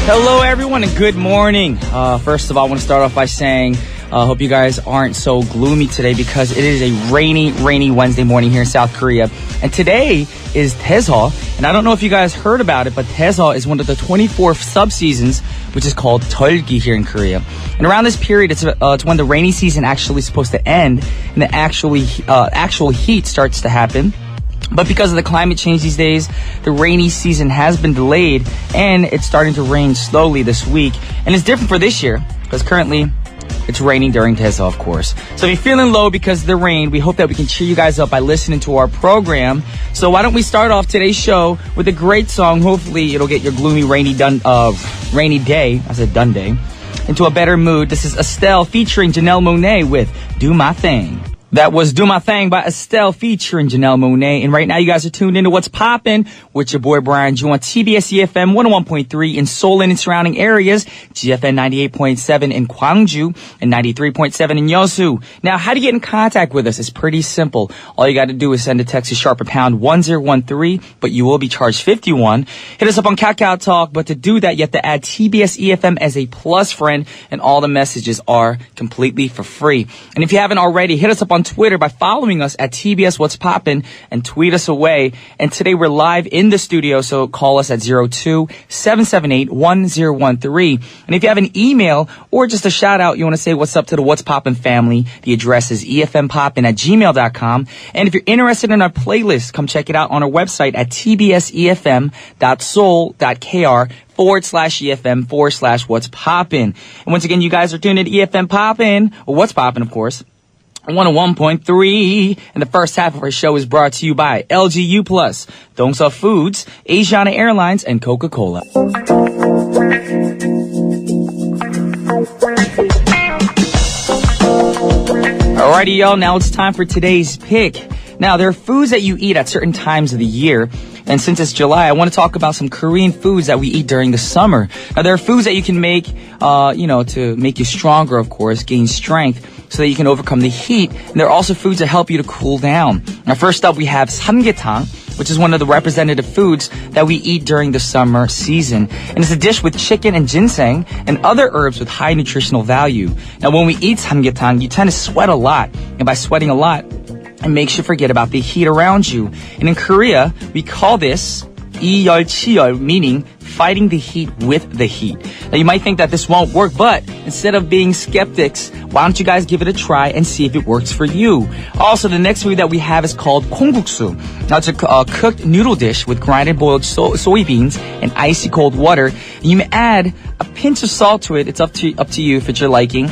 Hello, everyone, and good morning. First of all, I want to start off by saying hope you guys aren't so gloomy today because it is a rainy Wednesday morning here in South Korea. And today is Taeseo, and I don't know if you guys heard about it, but Taeseo is one of the 24 subseasons, which is called Jeolgi here in Korea. And around this period, it's when the rainy season actually is supposed to end and the actual heat starts to happen. But because of the climate change these days, the rainy season has been delayed and it's starting to rain slowly this week. And it's different for this year because currently it's raining during Taeseo, of course. So if you're feeling low because of the rain, we hope that we can cheer you guys up by listening to our program. So why don't we start off today's show with a great song. Hopefully it'll get your gloomy rainy day, into a better mood. This is Estelle featuring Janelle Monáe with Do My Thing. That was Do My Thing by Estelle featuring Janelle Monáe. And right now you guys are tuned into What's Poppin' with your boy Brian Ju on TBS efm 101.3 in Seoul and its surrounding areas, GFN 98.7 in Gwangju, and 93.7 in Yeosu. Now, how do you get in contact with us? It's pretty simple. All you got to do is send a text to sharp #1013, but you will be charged 51. Hit us up on Kakao Talk, but to do that, you have to add TBS EFM as a plus friend, and all the messages are completely for free. And if you haven't already, hit us up on Twitter by following us at TBS What's Poppin' and tweet us away. And today we're live in the studio, so call us at 02-778-1013. And if you have an email or just a shout out, you want to say what's up to the What's Poppin' family, the address is efmpoppin@gmail.com. And if you're interested in our playlist, come check it out on our website at tbsefm.soul.kr/EFM/What's Poppin'. And once again, you guys are tuned in to EFM Poppin', or What's Poppin', of course, 101.3. And the first half of our show is brought to you by LGU+, Dongsuh Foods, Asiana Airlines, and Coca-Cola. Alrighty, y'all, now it's time for today's pick. Now, there are foods that you eat at certain times of the year. And since it's July, I want to talk about some Korean foods that we eat during the summer. Now, there are foods that you can make, to make you stronger, of course, gain strength, so that you can overcome the heat. And there are also foods that help you to cool down. Now, first up, we have samgyetang, which is one of the representative foods that we eat during the summer season. And it's a dish with chicken and ginseng and other herbs with high nutritional value. Now, when we eat samgyetang, you tend to sweat a lot. And by sweating a lot, it makes you forget about the heat around you. And in Korea, we call this 이열치열, meaning fighting the heat with the heat. Now, you might think that this won't work, but instead of being skeptics, why don't you guys give it a try and see if it works for you? Also, the next food that we have is called kongguksu. Now, it's a cooked noodle dish with grinded boiled soybeans and icy cold water. And you may add a pinch of salt to it. It's up to you if it's your liking.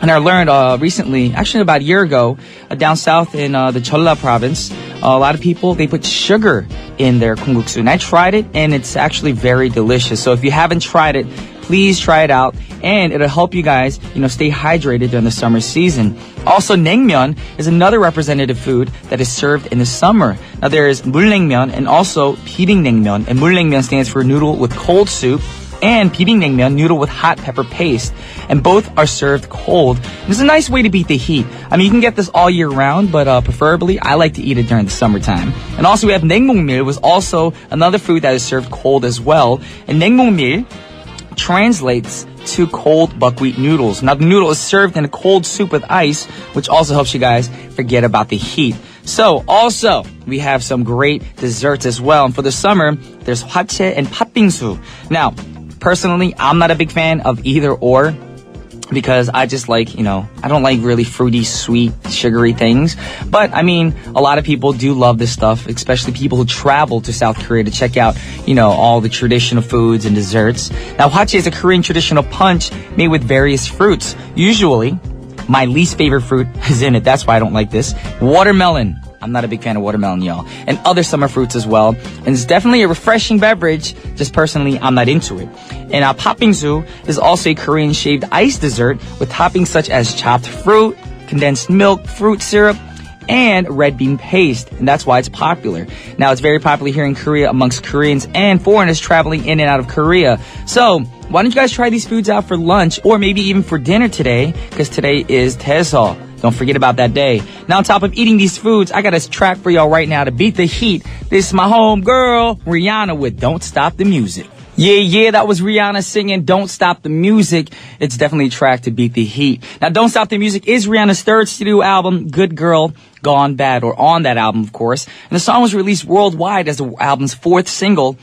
And I learned recently, actually about a year ago, down south in the Jeolla province, a lot of people, they put sugar in their kongguksu. And I tried it, and it's actually very delicious. So if you haven't tried it, please try it out. And it'll help you guys, stay hydrated during the summer season. Also, naengmyeon is another representative food that is served in the summer. Now, there is mulnaengmyeon and also bibimbnaengmyeon. And mulnaengmyeon stands for noodle with cold soup, and bibimbnaengmyeon, noodle with hot pepper paste. And both are served cold. And it's a nice way to beat the heat. I mean, you can get this all year round, but preferably, I like to eat it during the summertime. And also, we have naengmongmil, was also another food that is served cold as well. And naengmongmil translates to cold buckwheat noodles. Now, the noodle is served in a cold soup with ice, which also helps you guys forget about the heat. So, also, we have some great desserts as well. And for the summer, there's hwachae and patbingsu. Now, personally, I'm not a big fan of either or, because I just like, I don't like really fruity, sweet, sugary things. But, I mean, a lot of people do love this stuff, especially people who travel to South Korea to check out, all the traditional foods and desserts. Now, hwachae is a Korean traditional punch made with various fruits. Usually, my least favorite fruit is in it. That's why I don't like this. Watermelon. I'm not a big fan of watermelon, y'all. And other summer fruits as well. And it's definitely a refreshing beverage. Just personally, I'm not into it. And patbingsu is also a Korean shaved ice dessert with toppings such as chopped fruit, condensed milk, fruit syrup, and red bean paste. And that's why it's popular. Now, it's very popular here in Korea amongst Koreans and foreigners traveling in and out of Korea. So, why don't you guys try these foods out for lunch or maybe even for dinner today? Because today is Taeseo. Don't forget about that day. Now, on top of eating these foods, I got a track for y'all right now to beat the heat. This is my home girl, Rihanna, with Don't Stop the Music. Yeah, that was Rihanna singing Don't Stop the Music. It's definitely a track to beat the heat. Now, Don't Stop the Music is Rihanna's third studio album, Good Girl Gone Bad, or on that album, of course. And the song was released worldwide as the album's fourth single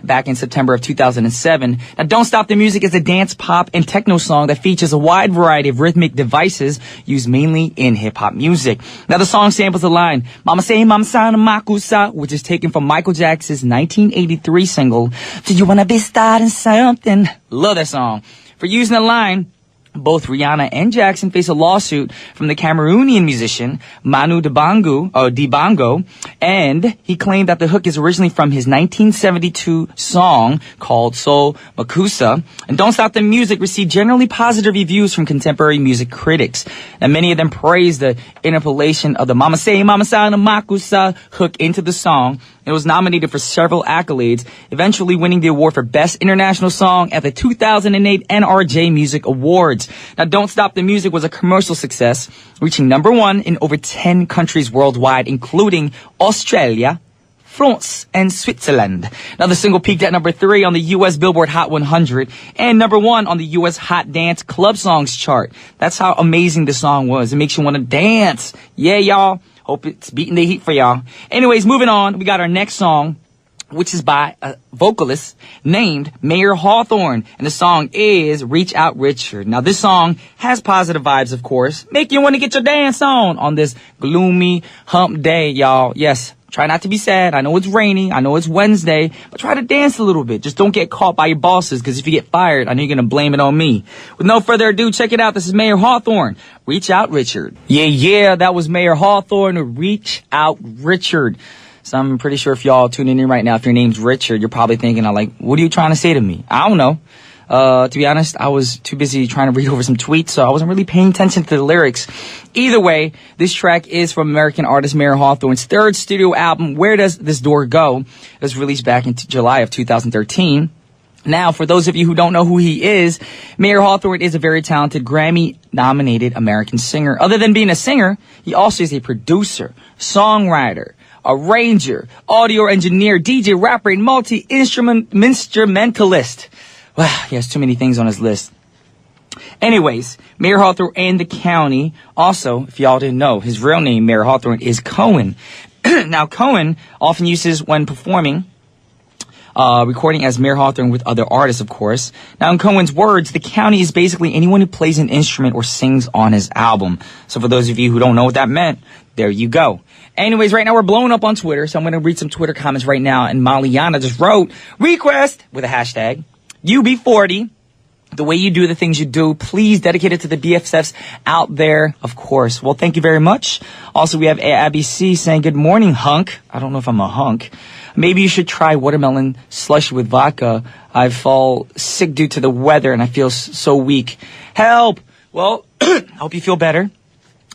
back in September of 2007. Now, Don't Stop the Music is a dance, pop, and techno song that features a wide variety of rhythmic devices used mainly in hip-hop music. Now, the song samples the line, Mama say, Mama sana makusa, which is taken from Michael Jackson's 1983 single, Do You Wanna Be Starting Something? Love that song. For using the line, both Rihanna and Jackson face a lawsuit from the Cameroonian musician Manu Dibango, and he claimed that the hook is originally from his 1972 song called So Makusa. And Don't Stop the Music received generally positive reviews from contemporary music critics. And many of them praised the interpolation of the Mama Say, Mama Sana Makusa hook into the song. It was nominated for several accolades, eventually winning the award for Best International Song at the 2008 NRJ Music Awards. Now, Don't Stop the Music was a commercial success, reaching #1 in over 10 countries worldwide, including Australia, France, and Switzerland. Now, the single peaked at #3 on the U.S. Billboard Hot 100 and #1 on the U.S. Hot Dance Club Songs chart. That's how amazing the song was. It makes you want to dance. Yeah, y'all. Hope it's beating the heat for y'all. Anyways, moving on, we got our next song, which is by a vocalist named Mayer Hawthorne, and the song is Reach Out Richard. Now, this song has positive vibes, of course, make you want to get your dance on this gloomy hump day, y'all. Yes, try not to be sad. I know it's rainy. I know it's Wednesday, but try to dance a little bit. Just don't get caught by your bosses, because if you get fired, I know you're going to blame it on me. With no further ado, check it out. This is Mayer Hawthorne. Reach Out Richard. Yeah, that was Mayer Hawthorne. Reach Out Richard. So I'm pretty sure if y'all tuning in right now, if your name's Richard, you're probably thinking, what are you trying to say to me? I don't know. To be honest, I was too busy trying to read over some tweets, so I wasn't really paying attention to the lyrics. Either way, this track is from American artist Mayer Hawthorne's third studio album, Where Does This Door Go? It was released back in July of 2013. Now, for those of you who don't know who he is, Mayer Hawthorne is a very talented Grammy-nominated American singer. Other than being a singer, he also is a producer, songwriter, arranger, audio engineer, DJ, rapper, and multi-instrumentalist. Wow, he has too many things on his list. Anyways, Mayer Hawthorne and the county. Also, if y'all didn't know, his real name, Mayer Hawthorne, is Cohen. Now, Cohen often uses when performing, recording as Mayer Hawthorne with other artists, of course. Now, in Cohen's words, the county is basically anyone who plays an instrument or sings on his album. So for those of you who don't know what that meant, there you go. Anyways, right now we're blowing up on Twitter, so I'm going to read some Twitter comments right now. And Maliana just wrote, request, with a hashtag, UB40. The way you do the things you do, please dedicate it to the BFFs out there, of course. Well, thank you very much. Also, we have Abby C saying, good morning, hunk. I don't know if I'm a hunk. Maybe you should try watermelon slush with vodka. I fall sick due to the weather and I feel so weak. Help! Well, I hope you feel better.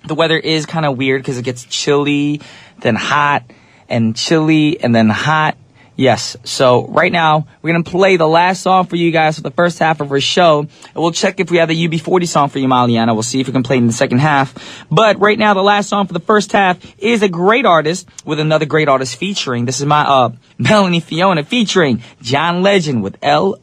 The weather is kind of weird because it gets chilly, then hot, and chilly, and then hot. Yes, so right now, we're going to play the last song for you guys for the first half of our show. And we'll check if we have the UB40 song for you, Maliana. We'll see if we can play it in the second half. But right now, the last song for the first half is a great artist with another great artist featuring. This is my Melanie Fiona featuring John Legend with Love.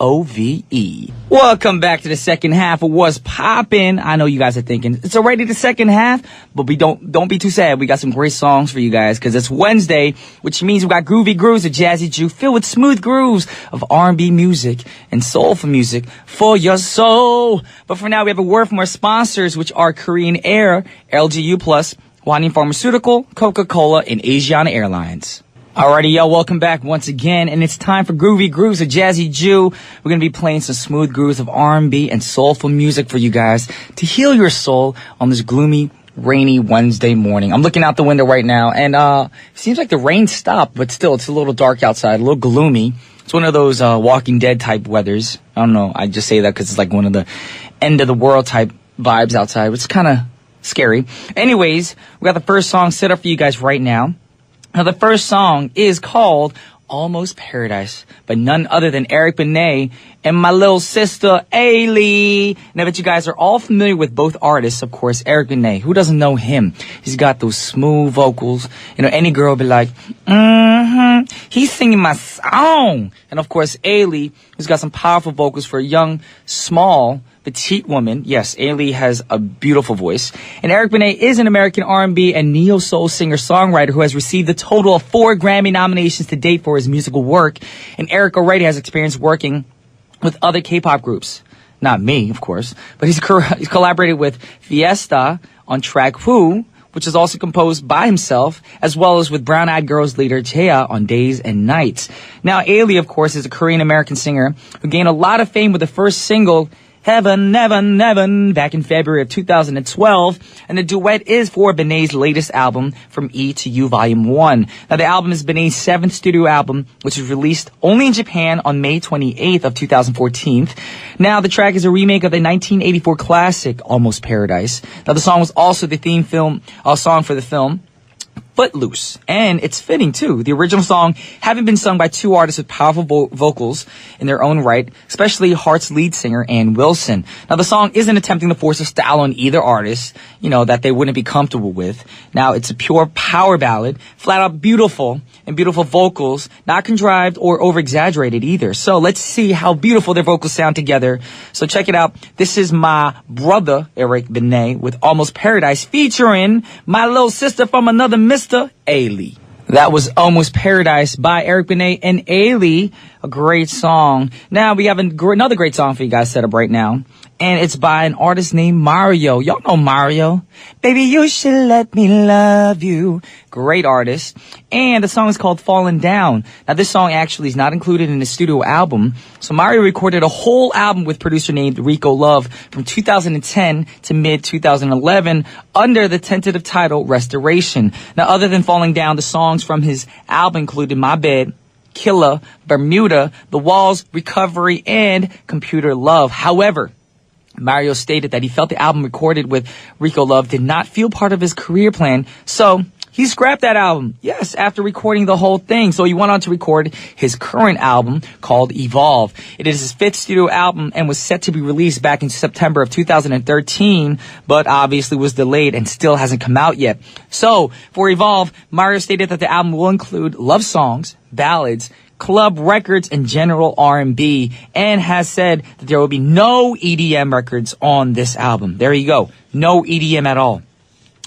Welcome back to the second half of What's Poppin'. I know you guys are thinking, it's already the second half, but don't be too sad. We got some great songs for you guys because it's Wednesday, which means we got groovy grooves of Jazzy Jew filled with smooth grooves of R&B music and soulful music for your soul. But for now, we have a word from our sponsors, which are Korean Air, LGU+, Hwanin Pharmaceutical, Coca-Cola, and Asiana Airlines. Alrighty, y'all, welcome back once again, and it's time for Groovy Grooves of Jazzy Jew. We're gonna be playing some smooth grooves of R&B and soulful music for you guys to heal your soul on this gloomy, rainy Wednesday morning. I'm looking out the window right now, and it seems like the rain stopped, but still, it's a little dark outside, a little gloomy. It's one of those Walking Dead type weathers. I don't know, I just say that because it's like one of the end of the world type vibes outside, which is kind of scary. Anyways, we got the first song set up for you guys right now. Now, the first song is called Almost Paradise by none other than Eric Benet and my little sister, Ailey. And I bet you guys are all familiar with both artists, of course. Eric Benet, who doesn't know him? He's got those smooth vocals. You know, any girl will be like, he's singing my song. And of course, Ailey, who's got some powerful vocals for a young, small, petite woman. Yes, Ailey has a beautiful voice. And Eric Benet is an American R&B and neo-soul singer-songwriter who has received a total of 4 Grammy nominations to date for his musical work. And Eric already has experience working with other K-pop groups. Not me, of course. But he's collaborated with Fiesta on track Who, which is also composed by himself, as well as with Brown Eyed Girls leader Jaya on Days and Nights. Now, Ailey, of course, is a Korean-American singer who gained a lot of fame with the first single, Heaven, Heaven, Heaven, back in February of 2012. And the duet is for Benet's latest album, From E to U Volume 1. Now, the album is Benet's 7th studio album, which was released only in Japan on May 28th of 2014. Now, the track is a remake of the 1984 classic, Almost Paradise. Now, the song was also the theme song for the film Footloose. And it's fitting, too. The original song having been sung by 2 artists with powerful vocals in their own right, especially Heart's lead singer, Ann Wilson. Now, the song isn't attempting to force a style on either artist, you know, that they wouldn't be comfortable with. Now, it's a pure power ballad, flat out beautiful, and beautiful vocals, not contrived or over-exaggerated either. So, let's see how beautiful their vocals sound together. So, check it out. This is my brother, Eric Benet, with Almost Paradise, featuring my little sister from another Mr. Ailey. That was Almost Paradise by Eric Benet and Ailey. A great song. Now we have another great song for you guys set up right now. And it's by an artist named Mario. Y'all know Mario. Baby, you should let me love you. Great artist. And the song is called Falling Down. Now this song actually is not included in the studio album. So Mario recorded a whole album with producer named Rico Love from 2010 to mid-2011 under the tentative title Restoration. Now other than Falling Down, the songs from his album included My Bed, Killer, Bermuda, The Walls, Recovery, and Computer Love. However, Mario stated that he felt the album recorded with Rico Love did not feel part of his career plan, so he scrapped that album. Yes, after recording the whole thing. So he went on to record his current album called Evolve. It is his 5th studio album and was set to be released back in September of 2013, but obviously was delayed and still hasn't come out yet. So for Evolve, Mario stated that the album will include love songs, ballads, club records, and general R&B, and has said that there will be no EDM records on this album. There you go. No EDM at all.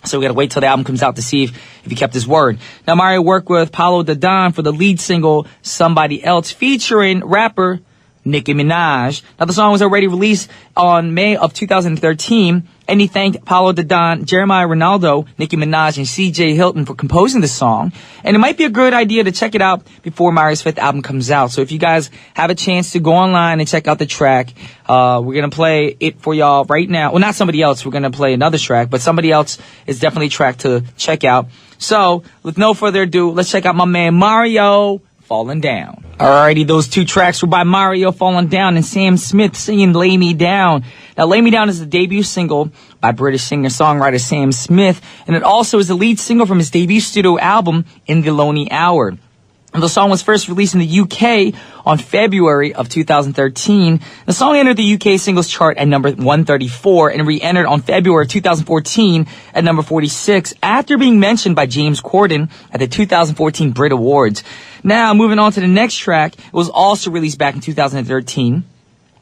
So we gotta wait till the album comes out to see if he kept his word. Now Mario worked with Paulo Da Don for the lead single Somebody Else featuring rapper Nicki Minaj. Now the song was already released on May of 2013, and he thanked Paulo Da Don, Jeremiah Ronaldo, Nicki Minaj, and CJ Hilton for composing the song. And it might be a good idea to check it out before Mario's 5th album comes out. So if you guys have a chance to go online and check out the track, we're gonna play it for y'all right now. Well, not somebody else. We're gonna play another track, but somebody else is definitely a track to check out. So with no further ado, let's check out my man Mario, Falling Down. Alrighty, those 2 tracks were by Mario, Falling Down, and Sam Smith singing Lay Me Down. Now, Lay Me Down is the debut single by British singer-songwriter Sam Smith, and it also is the lead single from his debut studio album, In the Lonely Hour. And the song was first released in the UK on February of 2013. The song entered the UK singles chart at number 134 and re-entered on February 2014 at number 46 after being mentioned by James Corden at the 2014 Brit Awards. Now, moving on to the next track, it was also released back in 2013.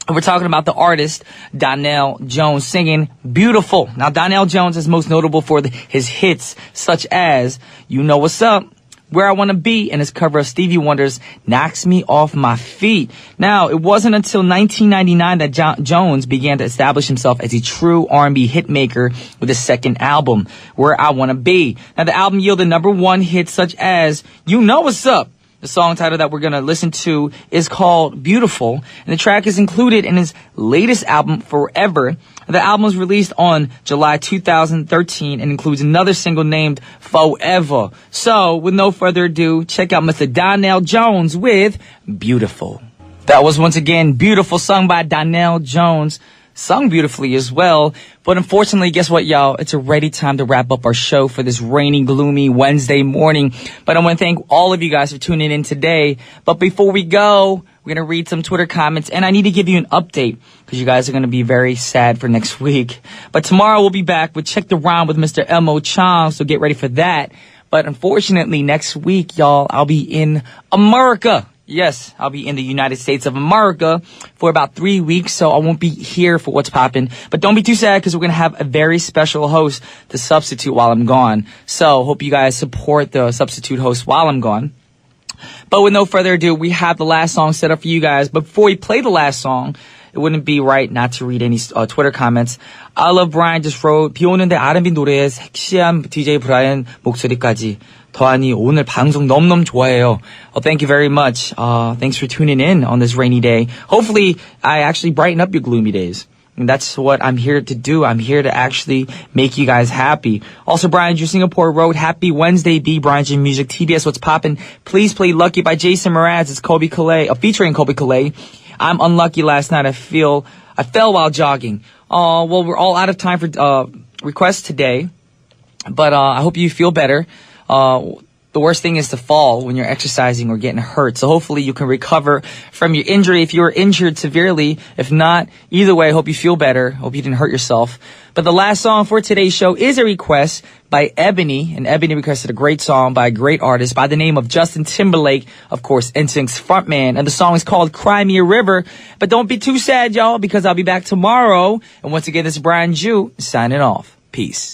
We're talking about the artist Donnell Jones singing Beautiful. Now, Donnell Jones is most notable for his hits such as You Know What's Up, Where I Want to Be, and his cover of Stevie Wonder's Knocks Me Off My Feet. Now, it wasn't until 1999 that Jones began to establish himself as a true R&B hitmaker with his second album, Where I Want to Be. Now, the album yielded number 1 hits such as You Know What's Up. The song title that we're going to listen to is called Beautiful, and the track is included in his latest album, Forever. The album was released on July 2013 and includes another single named Forever. So, with no further ado, check out Mr. Donnell Jones with Beautiful. That was once again Beautiful, sung by Donnell Jones. sung beautifully as well. But unfortunately, guess what, y'all? It's already time to wrap up our show for this rainy, gloomy Wednesday morning. But I want to thank all of you guys for tuning in today. But before we go, we're going to read some Twitter comments, and I need to give you an update because you guys are going to be very sad for next week. But tomorrow we'll be back with Check the Rhyme with Mr. Elmo Chang, so get ready for that. But unfortunately, next week, y'all, I'll be in America. Yes, I'll be in the United States of America for about 3 weeks, so I won't be here for What's Poppin'. But don't be too sad because we're going to have a very special host to substitute while I'm gone. So hope you guys support the substitute host while I'm gone. But with no further ado, we have the last song set up for you guys. But before we play the last song, it wouldn't be right not to read any Twitter comments. I Love Brian just wrote, 비 오는데 R&B 노래에 섹시한 DJ 브라이언 목소리까지 더하니 오늘 방송 너무너무 좋아해요. Well, thank you very much. Thanks for tuning in on this rainy day. Hopefully, I actually brighten up your gloomy days. And that's what I'm here to do. I'm here to actually make you guys happy. Also, Brian Drew Singapore wrote, Happy Wednesday, B. Brian Drew Music, TBS What's Poppin'. Please play Lucky by Jason Mraz. It's Kobe Calais, featuring Kobe Calais. I'm unlucky last night. I fell while jogging. Well, we're all out of time for requests today. But I hope you feel better. The worst thing is to fall when you're exercising or getting hurt. So hopefully you can recover from your injury if you were injured severely. If not, either way, I hope you feel better. Hope you didn't hurt yourself. But the last song for today's show is a request by Ebony. And Ebony requested a great song by a great artist by the name of Justin Timberlake, of course, NSYNC's frontman. And the song is called Cry Me a River. But don't be too sad, y'all, because I'll be back tomorrow. And once again, this is Brian Drew signing off. Peace.